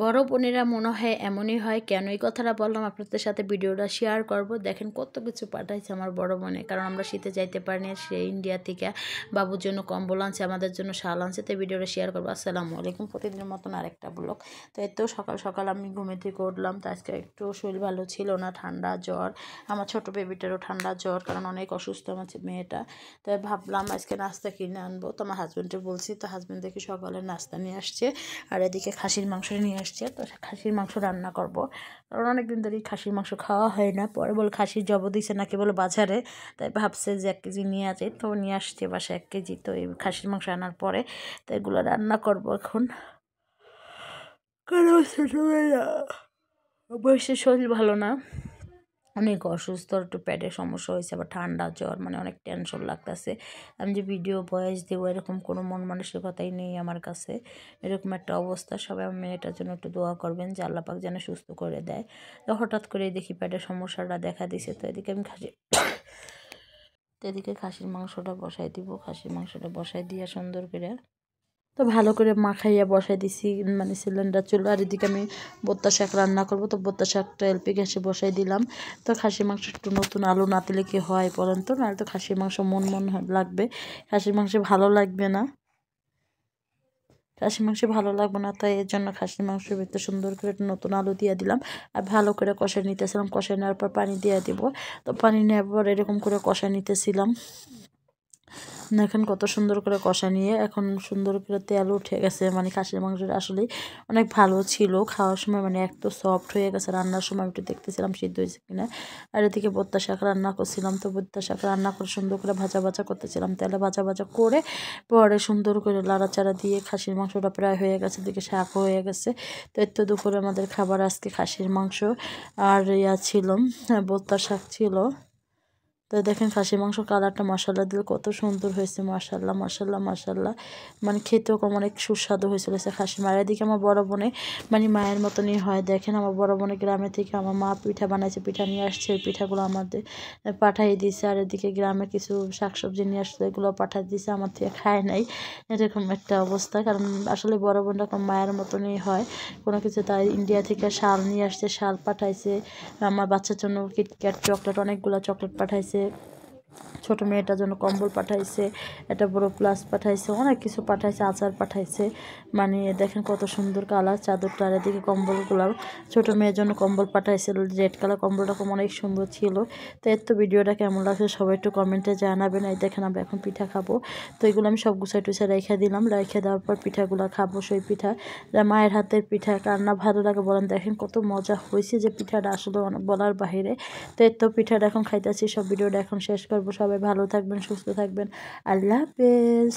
বড় বোনেরা মনে হয় এমনই হয়, কেন এই কথাটা বললাম আপনাদের সাথে ভিডিওটা শেয়ার করব। দেখেন কত কিছু পাঠাইছে আমার বড় বোনে, কারণ আমরা শীতে যাইতে পারিনি। সে ইন্ডিয়া থেকে বাবুর জন্য কম্বল আনছে, আমাদের জন্য শাল আনছে। তো ভিডিওটা শেয়ার করবো। আসসালামু আলাইকুম। প্রতিদিনের মতন আরেকটা ব্লগ। তো এত সকাল সকাল আমি ঘুমে থেকে উঠলাম। তো আজকে একটু শরীর ভালো ছিল না, ঠান্ডা জ্বর। আমার ছোট বেবিটারও ঠান্ডা জ্বর, কারণ অনেক অসুস্থ আমার মেয়েটা। তো ভাবলাম আজকে নাস্তা কিনে আনবো। তো আমার হাজব্যান্ডকে বলছি, তো হাজব্যান্ড দেখি সকালে নাস্তা নিয়ে আসছে, আর এদিকে খাসির মাংস নিয়ে আসছে। তো খাসির মাংস রান্না করব, কারণ অনেকদিন ধরেই খাসির মাংস খাওয়া হয় না। পরে বলে খাসির জব দিছে নাকি বলে বাজারে, তাই ভাবছে যে 1 কেজি নিয়ে আসে। তো নিয়ে আসছে বাসায় 1 কেজি। তো এই খাসির মাংস আনার পরে তো এগুলো রান্না করব এখন। কারণ ছোটোবেলা বয়সে শরীর ভালো না, অনেক অসুস্থ, একটু পেটের সমস্যা হয়েছে, আবার ঠান্ডা জ্বর, মানে অনেক টেনশন লাগতেছে। আমি যে ভিডিও ভয়েস দেবো এরকম কোনো মন মানসিকতাই নেই আমার কাছে। এরকম একটা অবস্থা। সবাই আমার মেয়েটার জন্য একটু দোয়া করবেন যে আল্লাহ পাক যেন সুস্থ করে দেয়। তো হঠাৎ করে দেখি পেটের সমস্যাটা দেখা দিছে। তো এদিকে আমি খাসির মাংসটা বসাই দিব। খাসির মাংসটা বসাই দিয়ে সুন্দর করে তো ভালো করে মাখাইয়া বসাই দিছি, মানে সিলিন্ডার চুলো। আর এদিকে আমি বোত্তা শাক রান্না করব। তো বোত্তা শাকটা এলপি গ্যাসে বসাই দিলাম। তো খাসির মাংস একটু নতুন আলু না দিলে কি হয় বলেন তো? নাহলে তো খাসির মাংস মন লাগবে, খাসির মাংস ভালো লাগবে না। খাসির মাংস ভালো লাগবে না, তাই এর জন্য খাসির মাংসের ভিতরে সুন্দর করে একটু নতুন আলু দিয়ে দিলাম। আর ভালো করে কষাই নিতেছিলাম। কষাই নেওয়ার পর পানি দিয়ে দিব। তো পানি নেওয়ার পর এরকম করে কষাই নিতেছিলাম। এখন কত সুন্দর করে কষা নিয়ে এখন সুন্দর করে তেল উঠে গেছে। মানে খাসির মাংসটা আসলেই অনেক ভালো ছিল খাওয়ার সময়, মানে এত সফট হয়ে গেছে। রান্নার সময় একটু দেখতেছিলাম সিদ্ধ হয়েছে কিনা। আর এদিকে বোত্তা শাক রান্না করছিলাম। তো বোত্তা শাক রান্না করে সুন্দর করে ভাজা ভাজা করতেছিলাম, তেলে ভাজা ভাজা করে পরে সুন্দর করে লাড়াচাড়া দিয়ে খাসির মাংসটা প্রায় হয়ে গেছে, দিকে শাক হয়ে গেছে। তো এত দুপুরে আমাদের খাবার আজকে খাসির মাংস আর ছিল বোত্তা শাক ছিল। তো দেখেন খাসির মাংস কালারটা মশলা দিলে কত সুন্দর হয়েছে, মাশাল্লাহ মাশাল্লাহ মাশাল্লাহ। মানে খেতেও অনেক সুস্বাদু হয়েছিল সে খাসির মায়ের। এদিকে আমার বড় বোনে মানে মায়ের মতনই হয়। দেখেন আমার বড় বোনে গ্রামে থেকে আমার মা পিঠা বানাইছে, পিঠা নিয়ে আসছে, ওই পিঠাগুলো আমাদের পাঠাই দিয়েছে। আর এদিকে গ্রামে কিছু শাকসবজি নিয়ে আসছে, এগুলো পাঠাই দিয়েছে, আমার থেকে খায় নাই। এরকম একটা অবস্থা, কারণ আসলে বড় বোনটা মায়ের মতনই হয় কোনো কিছু। তাই ইন্ডিয়া থেকে শাল নিয়ে আসছে, শাল পাঠাইছে। আমার বাচ্চার জন্য কিটক্যাট চকলেট, অনেকগুলো চকলেট পাঠাইছে। ছোট মেয়েটার জন্য কম্বল পাঠাইছে, একটা বড় প্লাস পাঠাইছে, অনেক কিছু পাঠাইছে, আচার পাঠাইছে। মানে দেখেন কত সুন্দর কালার চাদরটা। আর এদিকে কম্বলগুলো ছোট মেয়ের জন্য কম্বল পাঠাইছে, রেড কালার কম্বলটা অনেক সুন্দর ছিল। তো এর তো ভিডিওটা কেমন লাগছে সবাই একটু কমেন্টে জানাবেন। এই দেখেন আমরা এখন পিঠা খাবো। তো এগুলো আমি সব গুছাই টুছাই রেখে দিলাম। রেখে দেওয়ার পর পিঠাগুলো খাবো। সেই পিঠা মায়ের হাতের পিঠা কার না ভালো লাগে বলেন? দেখেন কত মজা হয়েছে, যে পিঠাটা আসলে অনেক বলার বাহিরে। তো এর তো পিঠাটা এখন খাইতেছি। সব ভিডিওটা এখন শেষ করবো। সবাই ভালো থাকবেন, সুস্থ থাকবেন। আল্লাহ হাফেজ।